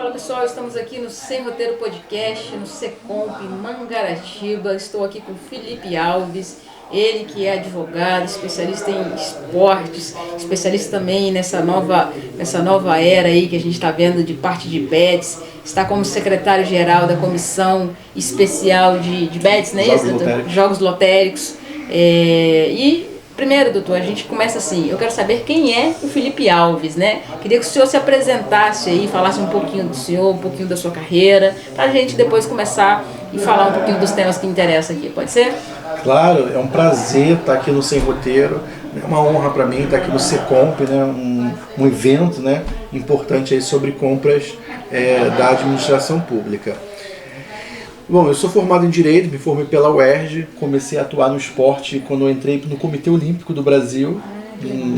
Fala pessoal, estamos aqui no Sem Roteiro Podcast, no Secomp, em Mangaratiba. Estou aqui com o Felipe Alves, ele que é advogado, especialista em esportes, especialista também nessa nova era aí que a gente está vendo de parte de bets. Está como secretário-geral da Comissão Especial de Bets, não é isso, doutor? Jogos lotéricos. Primeiro, doutor, a gente começa assim, eu quero saber quem é o Felipe Alves, né? Queria que o senhor se apresentasse aí, falasse um pouquinho do senhor, um pouquinho da sua carreira, para a gente depois começar e falar um pouquinho dos temas que interessam aqui, pode ser? Claro, é um prazer estar aqui no Sem Roteiro, é uma honra para mim estar aqui no Secomp, né? um evento, né? importante aí sobre compras da administração pública. Bom, eu sou formado em Direito, me formei pela UERJ, comecei a atuar no esporte quando eu entrei no Comitê Olímpico do Brasil,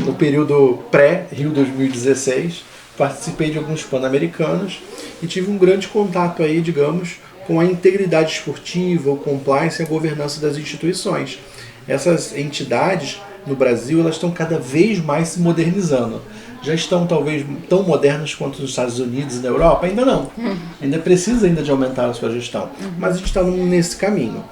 no período pré-Rio 2016, participei de alguns Pan-Americanos e tive um grande contato aí, digamos, com a integridade esportiva, o compliance e a governança das instituições. Essas entidades no Brasil, elas estão cada vez mais se modernizando. Já estão talvez tão modernas quanto nos Estados Unidos e na Europa? Ainda não. Ainda precisa de aumentar a sua gestão. Mas a gente está nesse caminho.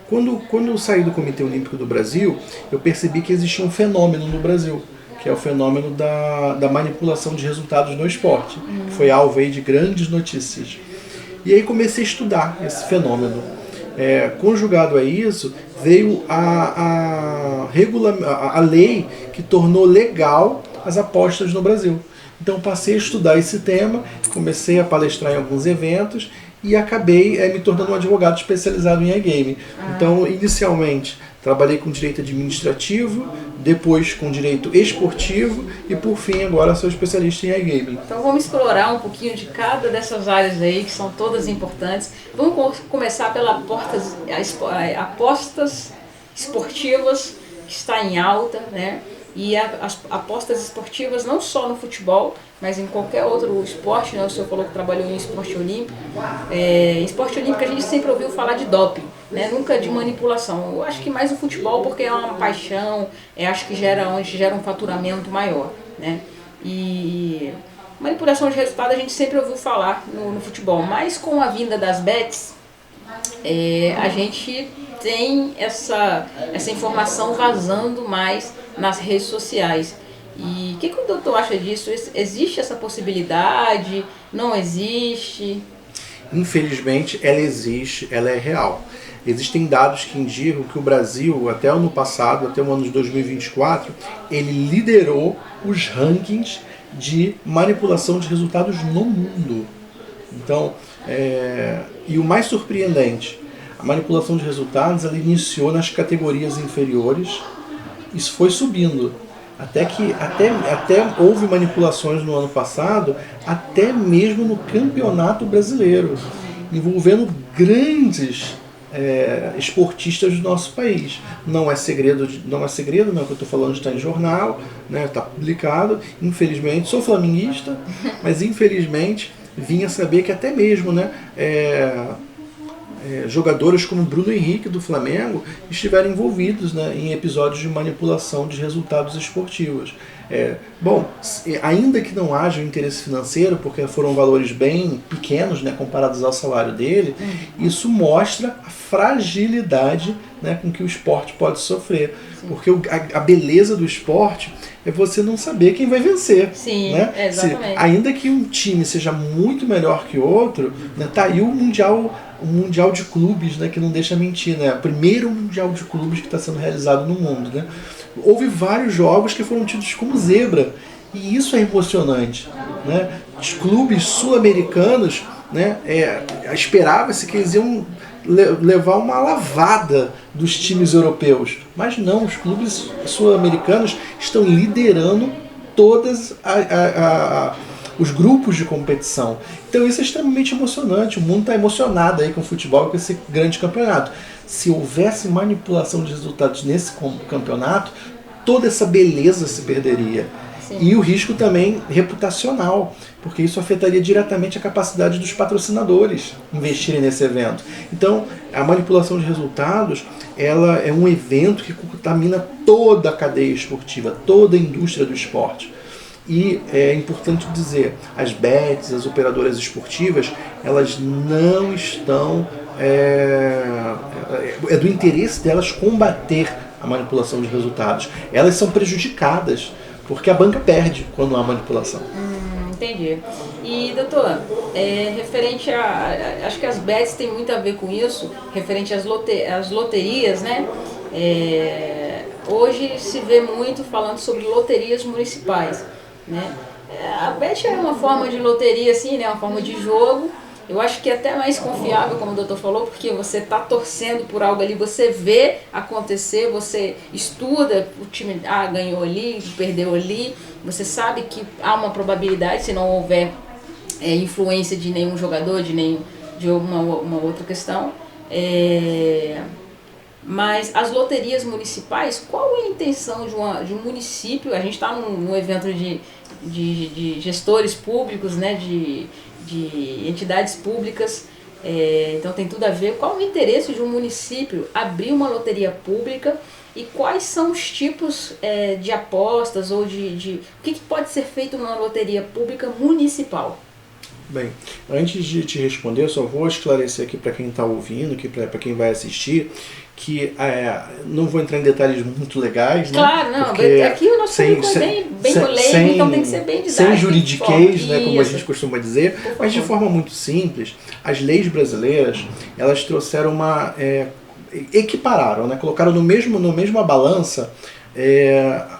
Quando eu saí do Comitê Olímpico do Brasil, eu percebi que existia um fenômeno no Brasil, que é o fenômeno da manipulação de resultados no esporte, que foi alvo aí de grandes notícias. E aí comecei a estudar esse fenômeno. Conjugado a isso, veio a lei que tornou legal as apostas no Brasil. Então passei a estudar esse tema, comecei a palestrar em alguns eventos e acabei me tornando um advogado especializado em iGaming. Então, inicialmente, trabalhei com direito administrativo, depois com direito esportivo e, por fim, agora sou especialista em iGaming. Então vamos explorar um pouquinho de cada dessas áreas aí, que são todas importantes. Vamos começar pela apostas esportivas, que está em alta, né? E as apostas esportivas não só no futebol, mas em qualquer outro esporte, né? O senhor falou que trabalhou em esporte olímpico. Em esporte olímpico a gente sempre ouviu falar de doping, né? Nunca de manipulação. Eu acho que mais no futebol porque é uma paixão, acho que gera um faturamento maior, né? E manipulação de resultado a gente sempre ouviu falar no futebol, mas com a vinda das bets, a gente tem essa informação vazando mais nas redes sociais. E o que o doutor acha disso? Existe essa possibilidade? Não existe? Infelizmente, ela existe, ela é real. Existem dados que indicam que o Brasil, até o ano passado, até o ano de 2024, ele liderou os rankings de manipulação de resultados no mundo. Então, e o mais surpreendente, a manipulação de resultados ela iniciou nas categorias inferiores, isso foi subindo. Até houve manipulações no ano passado, até mesmo no campeonato brasileiro, envolvendo grandes esportistas do nosso país. Não é segredo, não é que eu estou falando, está em jornal, né, está publicado. Infelizmente, sou flamenguista, mas infelizmente vim a saber que até mesmo, né, jogadores como Bruno Henrique do Flamengo estiveram envolvidos, né, em episódios de manipulação de resultados esportivos. Bom, ainda que não haja um interesse financeiro, porque foram valores bem pequenos, né, comparados ao salário dele, isso mostra a fragilidade, né, com que o esporte pode sofrer. Sim. Porque a beleza do esporte é você não saber quem vai vencer. Sim, né? exatamente. Ainda que um time seja muito melhor que outro, né, tá aí o Mundial de Clubes, né, que não deixa mentir, né? O primeiro Mundial de Clubes que está sendo realizado no mundo, né? Houve vários jogos que foram tidos como zebra, e isso é emocionante, né? Os clubes sul-americanos, né, esperava-se que eles iam levar uma lavada dos times europeus, mas não, os clubes sul-americanos estão liderando todas os grupos de competição. Então isso é extremamente emocionante, o mundo está emocionado aí com o futebol e com esse grande campeonato. Se houvesse manipulação de resultados nesse campeonato, toda essa beleza se perderia. Sim. E o risco também reputacional, porque isso afetaria diretamente a capacidade dos patrocinadores investirem nesse evento. Então, a manipulação de resultados, ela é um evento que contamina toda a cadeia esportiva, toda a indústria do esporte. E é importante dizer, as bets, as operadoras esportivas, elas não estão... É do interesse delas combater a manipulação de resultados. Elas são prejudicadas, porque a banca perde quando há manipulação. Entendi. E, doutor, referente acho que as bets tem muito a ver com isso, referente às loterias, né? Hoje se vê muito falando sobre loterias municipais, né? A bet é uma forma de loteria, assim, né? Uma forma de jogo. Eu acho que é até mais confiável, como o doutor falou, porque você está torcendo por algo ali, você vê acontecer, você estuda, o time ganhou ali, perdeu ali, você sabe que há uma probabilidade, se não houver influência de nenhum jogador, de uma outra questão. Mas as loterias municipais, qual é a intenção de um município? A gente está num evento de gestores públicos, né, de entidades públicas, então tem tudo a ver. Qual o interesse de um município abrir uma loteria pública e quais são os tipos de apostas ou o que pode ser feito numa loteria pública municipal? Bem, antes de te responder, eu só vou esclarecer aqui para quem está ouvindo, para quem vai assistir, que não vou entrar em detalhes muito legais, né? Claro, não, aqui o nosso público é bem polêmico, então tem que ser bem didático. Sem juridiquês, né, como a gente costuma dizer, mas de forma muito simples, as leis brasileiras, elas trouxeram equipararam, né, colocaram na mesma balança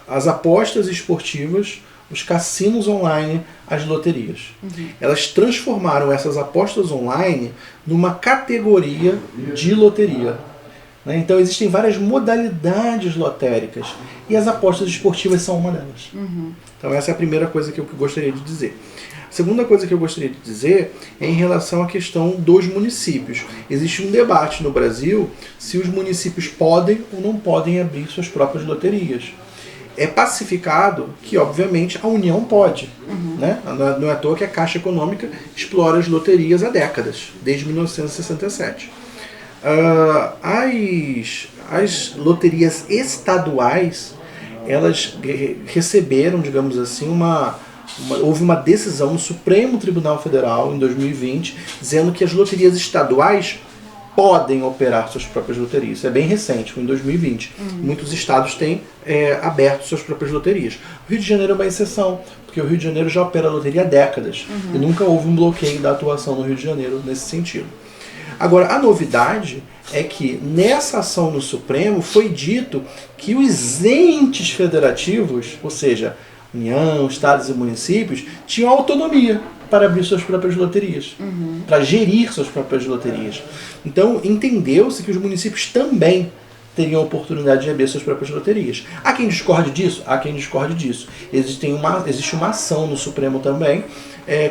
as apostas esportivas, os cassinos online, as loterias. Elas transformaram essas apostas online numa categoria de loteria. Então existem várias modalidades lotéricas e as apostas esportivas são uma delas. Então essa é a primeira coisa que eu gostaria de dizer. A segunda coisa que eu gostaria de dizer é em relação à questão dos municípios. Existe um debate no Brasil se os municípios podem ou não podem abrir suas próprias loterias. É pacificado que, obviamente, a União pode. Né? Não é à toa que a Caixa Econômica explora as loterias há décadas, desde 1967. As loterias estaduais, elas receberam, digamos assim, houve uma decisão no Supremo Tribunal Federal, em 2020, dizendo que as loterias estaduais podem operar suas próprias loterias. Isso é bem recente, foi em 2020. Muitos estados têm aberto suas próprias loterias. O Rio de Janeiro é uma exceção, porque o Rio de Janeiro já opera a loteria há décadas. E nunca houve um bloqueio da atuação no Rio de Janeiro nesse sentido. Agora, a novidade é que nessa ação no Supremo foi dito que os entes federativos, ou seja, União, estados e municípios, tinham autonomia para abrir suas próprias loterias, para gerir suas próprias loterias. Então, entendeu-se que os municípios também teriam a oportunidade de abrir suas próprias loterias. Há quem discorde disso? Há quem discorde disso. Existe uma ação no Supremo também,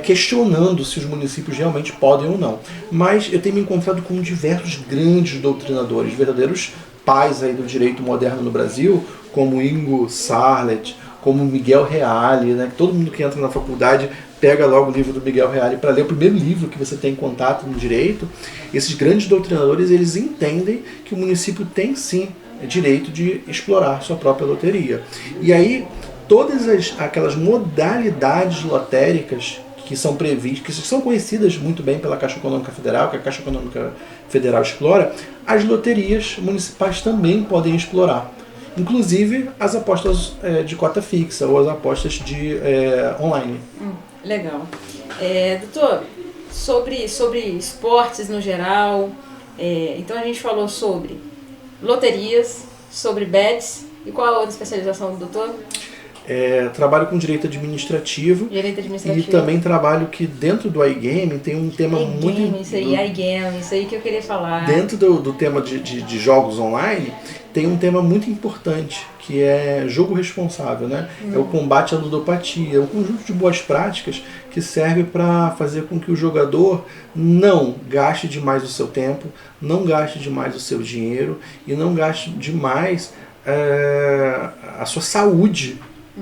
questionando se os municípios realmente podem ou não. Mas eu tenho me encontrado com diversos grandes doutrinadores, verdadeiros pais aí do direito moderno no Brasil, como Ingo Sarlet, como Miguel Reale, né? Todo mundo que entra na faculdade pega logo o livro do Miguel Reale para ler o primeiro livro que você tem em contato no direito. Esses grandes doutrinadores, eles entendem que o município tem sim direito de explorar sua própria loteria. E aí, todas aquelas modalidades lotéricas que são previstas, que são conhecidas muito bem pela Caixa Econômica Federal, que a Caixa Econômica Federal explora, as loterias municipais também podem explorar. Inclusive as apostas de cota fixa ou as apostas online. Legal. Doutor, sobre esportes no geral, então a gente falou sobre loterias, sobre bets, e qual a outra especialização do doutor? Trabalho com direito administrativo. E também trabalho que dentro do iGaming tem um tema muito... iGaming, isso aí que eu queria falar. Dentro do tema de jogos online, tem um tema muito importante, que é jogo responsável, né? É o combate à ludopatia, é um conjunto de boas práticas que serve para fazer com que o jogador não gaste demais o seu tempo, não gaste demais o seu dinheiro e não gaste demais a sua saúde,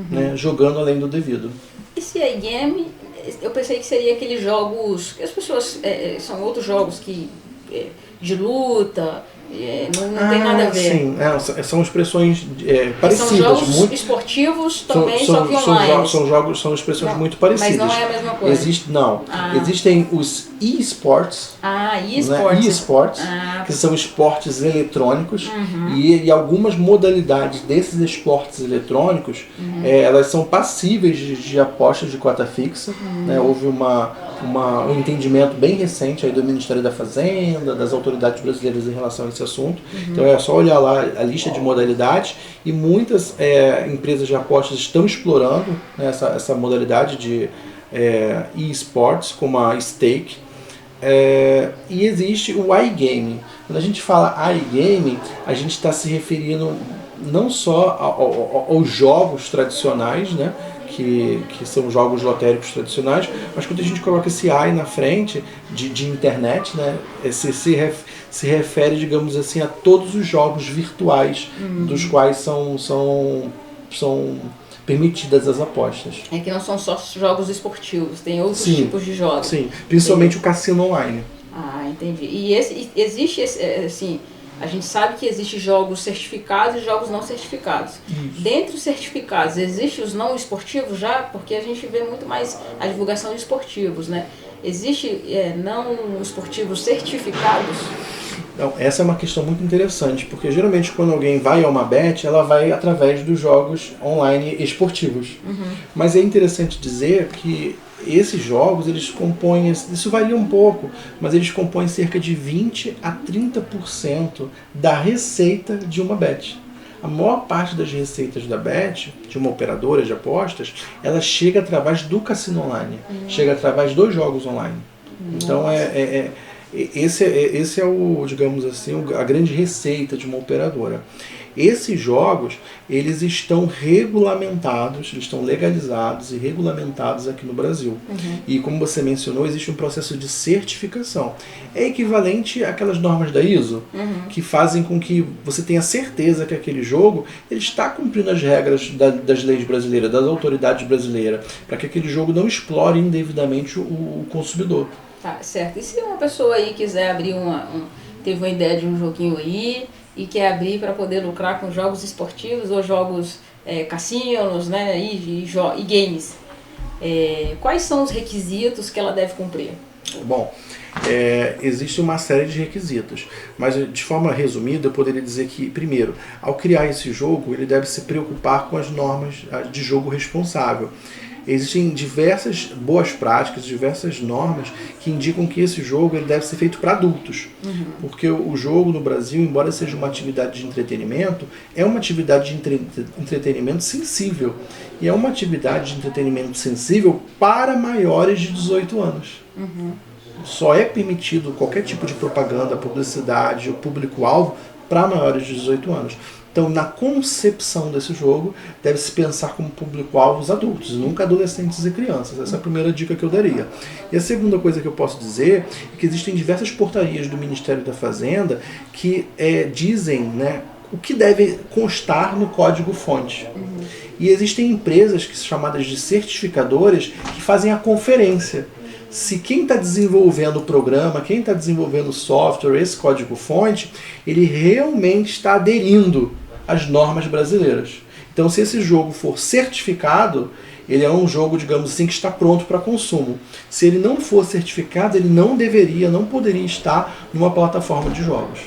né, jogando além do devido. Esse iGame, eu pensei que seria aqueles jogos que as pessoas são outros jogos que de luta, Não tem nada a ver. Sim, são expressões parecidas. São jogos muito esportivos também, só que online. São expressões muito parecidas. Mas não é a mesma coisa. Existem os e-sports. E-sports. Né? E-sports, que são esportes eletrônicos. E algumas modalidades desses esportes eletrônicos, elas são passíveis de apostas de cota fixa. Né? Houve um entendimento bem recente aí do Ministério da Fazenda, das autoridades brasileiras em relação a esse assunto. Então é só olhar lá a lista de modalidades e muitas empresas de apostas estão explorando, né, essa modalidade de e-sports, como a Stake. E existe o iGaming. Quando a gente fala iGaming, a gente está se referindo não só aos jogos tradicionais, né, que são jogos lotéricos tradicionais, mas quando a gente coloca esse i na frente de internet, né, se refere, digamos assim, a todos os jogos virtuais dos quais são permitidas as apostas. É que não são só jogos esportivos, tem outros tipos de jogos. Sim, principalmente o cassino online. Entendi. E existe assim, a gente sabe que existem jogos certificados e jogos não certificados. Isso. Dentre os certificados, existem os não esportivos já? Porque a gente vê muito mais a divulgação de esportivos, né? Existe não esportivos certificados? Então, essa é uma questão muito interessante, porque geralmente quando alguém vai a uma bet, ela vai através dos jogos online esportivos. Mas é interessante dizer que esses jogos, eles compõem, isso varia um pouco, mas eles compõem cerca de 20 a 30% da receita de uma bet. A maior parte das receitas da bet, de uma operadora de apostas, ela chega através do cassino online, chega através dos jogos online. Então esse é o, digamos assim, a grande receita de uma operadora. Esses jogos, eles estão regulamentados, eles estão legalizados e regulamentados aqui no Brasil. E como você mencionou, existe um processo de certificação. É equivalente àquelas normas da ISO, que fazem com que você tenha certeza que aquele jogo ele está cumprindo as regras das leis brasileiras, das autoridades brasileiras, para que aquele jogo não explore indevidamente o consumidor. Tá, certo. E se uma pessoa aí quiser abrir teve uma ideia de um joguinho aí e quer abrir para poder lucrar com jogos esportivos ou jogos cassinos, né, e games, quais são os requisitos que ela deve cumprir? Bom, existe uma série de requisitos, mas de forma resumida eu poderia dizer que, primeiro, ao criar esse jogo, ele deve se preocupar com as normas de jogo responsável. Existem diversas boas práticas, diversas normas que indicam que esse jogo ele deve ser feito para adultos. Porque o jogo no Brasil, embora seja uma atividade de entretenimento, é uma atividade de entretenimento sensível. E é uma atividade de entretenimento sensível para maiores de 18 anos. Só é permitido qualquer tipo de propaganda, publicidade ou público-alvo para maiores de 18 anos. Então, na concepção desse jogo, deve-se pensar como público-alvo os adultos, nunca adolescentes e crianças. Essa é a primeira dica que eu daria. E a segunda coisa que eu posso dizer é que existem diversas portarias do Ministério da Fazenda que dizem, né, o que deve constar no código-fonte. E existem empresas que são chamadas de certificadoras que fazem a conferência. Se quem está desenvolvendo o programa, quem está desenvolvendo o software, esse código-fonte, ele realmente está aderindo às normas brasileiras. Então, se esse jogo for certificado, ele é um jogo, digamos assim, que está pronto para consumo. Se ele não for certificado, ele não poderia estar numa plataforma de jogos.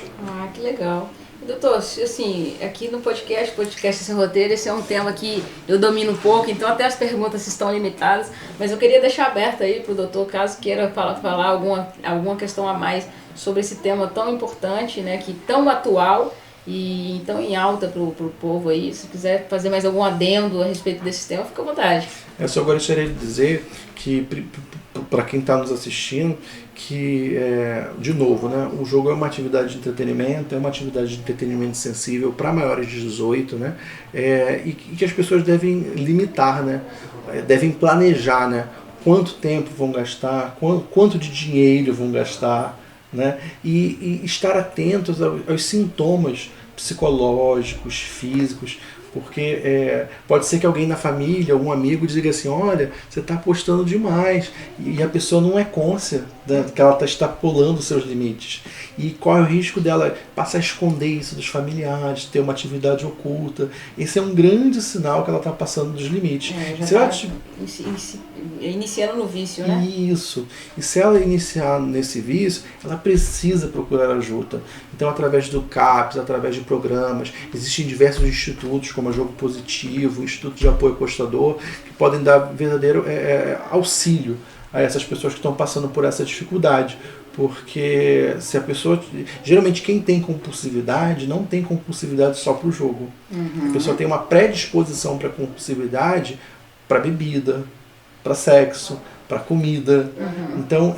Que legal. Doutor, assim, aqui no podcast Sem Roteiro, esse é um tema que eu domino um pouco, então até as perguntas estão limitadas, mas eu queria deixar aberto aí para o doutor, caso queira falar alguma questão a mais sobre esse tema tão importante, né, que tão atual e tão em alta para o povo aí. Se quiser fazer mais algum adendo a respeito desse tema, fica à vontade. Eu só gostaria de dizer que, para quem está nos assistindo, que, de novo, né, o jogo é uma atividade de entretenimento, é uma atividade de entretenimento sensível para maiores de 18, né, e que as pessoas devem limitar, né, devem planejar, né, quanto tempo vão gastar, quanto de dinheiro vão gastar, né, e estar atentos aos sintomas psicológicos, físicos, Porque pode ser que alguém na família, um amigo, diga assim, olha, você está apostando demais, e a pessoa não é cônscia que ela está extrapolando os seus limites. E qual é o risco dela passar a esconder isso dos familiares, ter uma atividade oculta? Esse é um grande sinal que ela está passando dos limites. Já está iniciando no vício, né? Isso. E se ela iniciar nesse vício, ela precisa procurar ajuda. Então, através do CAPS, através de programas, existem diversos institutos, como a Jogo Positivo, o Instituto de Apoio Apostador, que podem dar verdadeiro auxílio a essas pessoas que estão passando por essa dificuldade. Porque se a pessoa... Geralmente quem tem compulsividade não tem compulsividade só para o jogo. A pessoa tem uma predisposição para compulsividade para bebida, para sexo, para comida. Então,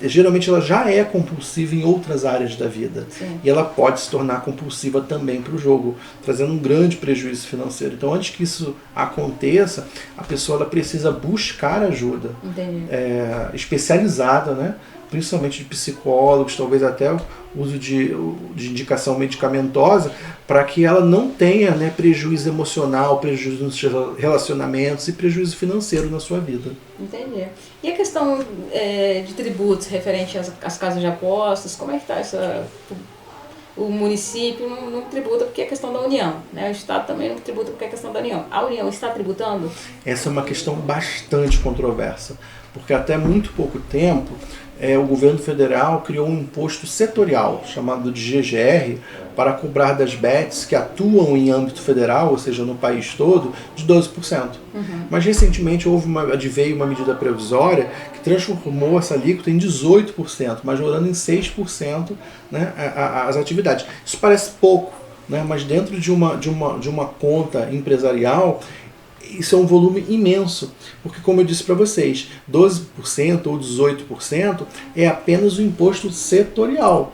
geralmente ela já é compulsiva em outras áreas da vida. Sim. E ela pode se tornar compulsiva também para o jogo, trazendo um grande prejuízo financeiro. Então, antes que isso aconteça, a pessoa ela precisa buscar ajuda especializada, né? Principalmente de psicólogos, talvez até o uso de indicação medicamentosa, para que ela não tenha, né, prejuízo emocional, prejuízo nos relacionamentos e prejuízo financeiro na sua vida. Entendi. E a questão de tributos referente às casas de apostas, como é que está o município não tributa porque é questão da União, né? O Estado também não tributa porque é questão da União. A União está tributando? Essa é uma questão bastante controversa, porque até muito pouco tempo o governo federal criou um imposto setorial, chamado de GGR, para cobrar das bets que atuam em âmbito federal, ou seja, no país todo, de 12%. Mas recentemente veio uma medida provisória que transformou essa alíquota em 18%, majorando em 6%, né, as atividades. Isso parece pouco, né, mas dentro de uma conta empresarial, isso é um volume imenso, porque como eu disse para vocês, 12% ou 18% é apenas o imposto setorial.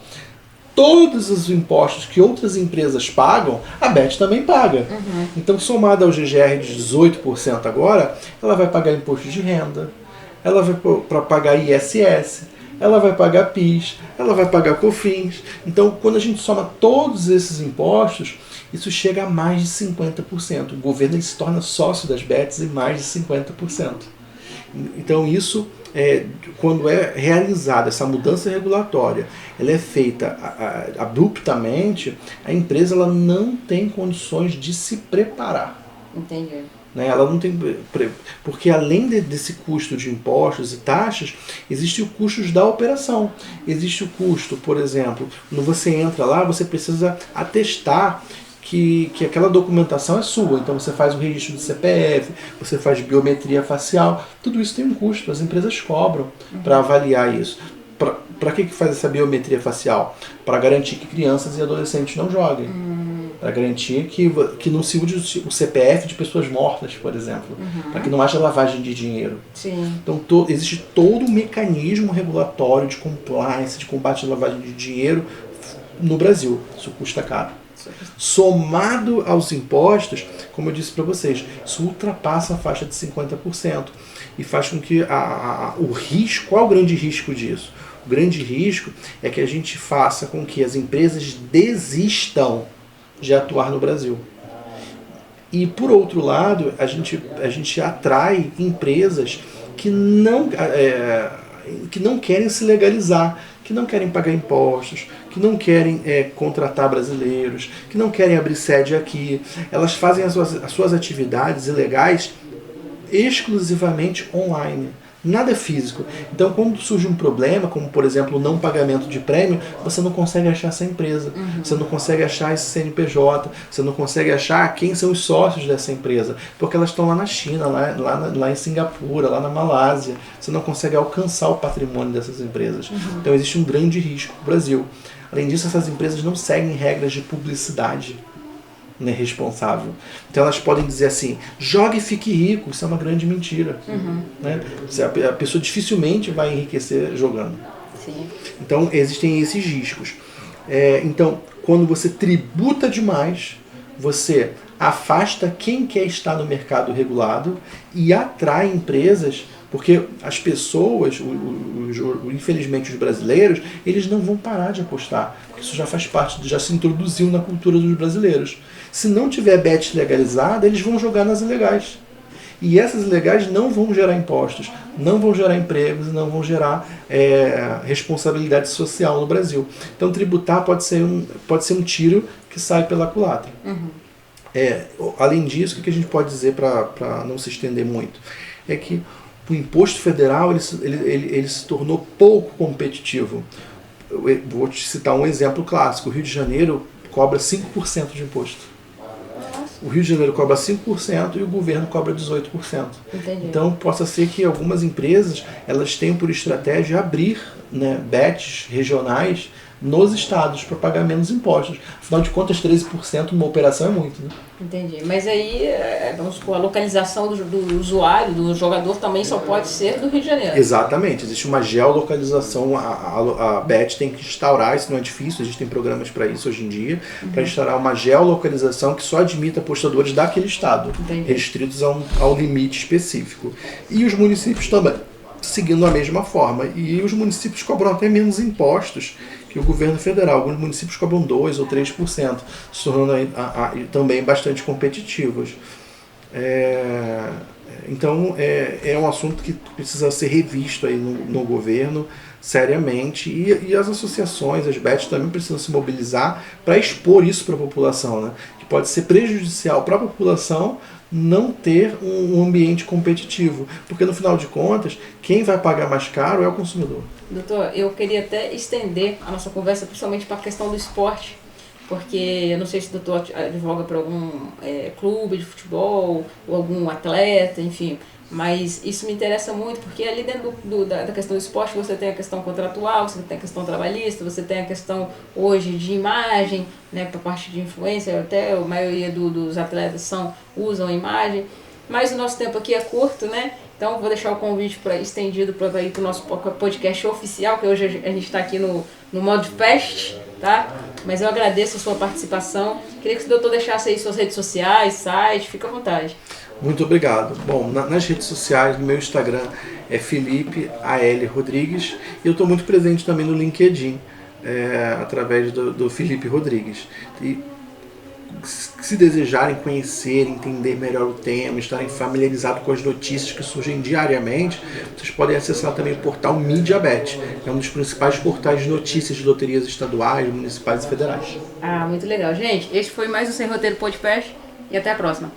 Todos os impostos que outras empresas pagam, a Bet também paga. Então, somada ao GGR de 18% agora, ela vai pagar imposto de renda, ela vai pagar ISS, ela vai pagar PIS, ela vai pagar COFINS. Então, quando a gente soma todos esses impostos, isso chega a mais de 50%. O governo se torna sócio das bets em mais de 50%. Então isso, quando é realizada essa mudança regulatória, ela é feita abruptamente, a empresa ela não tem condições de se preparar. Entendi. Ela não tem, porque além desse custo de impostos e taxas, existem os custos da operação. Existe o custo, por exemplo, quando você entra lá, você precisa atestar que aquela documentação é sua. Então você faz o registro do CPF, você faz biometria facial, tudo isso tem um custo, as empresas cobram para avaliar isso. Para que faz essa biometria facial? Para garantir que crianças e adolescentes não joguem. Para garantir que não se use o CPF de pessoas mortas, por exemplo. Para que não haja lavagem de dinheiro. Sim. Então existe todo um mecanismo regulatório de compliance, de combate à lavagem de dinheiro no Brasil. Isso custa caro. Somado aos impostos, como eu disse para vocês, isso ultrapassa a faixa de 50% e faz com que o risco, qual é o grande risco disso? O grande risco é que a gente faça com que as empresas desistam de atuar no Brasil. E por outro lado, a gente atrai empresas que não querem se legalizar, que não querem pagar impostos, que não querem contratar brasileiros, que não querem abrir sede aqui. Elas fazem as suas atividades ilegais exclusivamente online. Nada físico. Então, quando surge um problema, como por exemplo o não pagamento de prêmio, você não consegue achar essa empresa, você não consegue achar esse CNPJ, você não consegue achar quem são os sócios dessa empresa, porque elas estão lá na China, lá em Singapura, lá na Malásia. Você não consegue alcançar o patrimônio dessas empresas. Então, existe um grande risco no Brasil. Além disso, essas empresas não seguem regras de publicidade, né, responsável. Então elas podem dizer assim, jogue e fique rico. Isso é uma grande mentira. Né? A pessoa dificilmente vai enriquecer jogando. Sim. Então existem esses riscos. Então, quando você tributa demais, você afasta quem quer estar no mercado regulado e atrai empresas, porque as pessoas, infelizmente os brasileiros, eles não vão parar de apostar, porque isso já faz parte, já se introduziu na cultura dos brasileiros. Se não tiver bet legalizada, eles vão jogar nas ilegais. E essas ilegais não vão gerar impostos, não vão gerar empregos, não vão gerar responsabilidade social no Brasil. Então tributar pode ser um tiro que sai pela culatra. Além disso, o que a gente pode dizer para não se estender muito? É que o imposto federal ele se tornou pouco competitivo. Vou te citar um exemplo clássico. O Rio de Janeiro cobra 5% de imposto. O Rio de Janeiro cobra 5% e o governo cobra 18%. Entendi. Então, possa ser que algumas empresas elas tenham por estratégia abrir, né, bets regionais nos estados para pagar menos impostos. Afinal de contas, 13% numa operação é muito, né? Entendi. Mas aí, vamos supor, a localização do usuário, do jogador, também só pode ser do Rio de Janeiro. Exatamente. Existe uma geolocalização. A BET tem que instaurar, isso não é difícil, existem programas para isso hoje em dia, para instaurar uma geolocalização que só admita apostadores daquele estado, restritos a um limite específico. E os municípios também, seguindo a mesma forma. E os municípios cobram até menos impostos que o governo federal. Alguns municípios cobram 2% ou 3%, se tornando também bastante competitivos. Então, é um assunto que precisa ser revisto aí no governo seriamente, e as associações, as BETs também precisam se mobilizar para expor isso para a população, né? Que pode ser prejudicial para a população não ter um ambiente competitivo, porque no final de contas, quem vai pagar mais caro é o consumidor. Doutor, eu queria até estender a nossa conversa principalmente para a questão do esporte, porque eu não sei se o doutor advoga para algum clube de futebol ou algum atleta, enfim, mas isso me interessa muito, porque ali dentro da questão do esporte você tem a questão contratual, você tem a questão trabalhista, você tem a questão hoje de imagem, né, para a parte de influência, até a maioria dos atletas usam a imagem, mas o nosso tempo aqui é curto, né? Então vou deixar o convite estendido para ir para o nosso podcast oficial, que hoje a gente está aqui no modo fest, tá? Mas eu agradeço a sua participação. Queria que o doutor deixasse aí suas redes sociais, site, fica à vontade. Muito obrigado. Bom, nas redes sociais, no meu Instagram é Felipe A.L. Rodrigues, e eu estou muito presente também no LinkedIn, através do Felipe Rodrigues. E se desejarem conhecer, entender melhor o tema, estarem familiarizados com as notícias que surgem diariamente, vocês podem acessar também o portal MediaBet, que é um dos principais portais de notícias de loterias estaduais, municipais e federais. Muito legal. Gente, este foi mais o Sem Roteiro Podcast e até a próxima.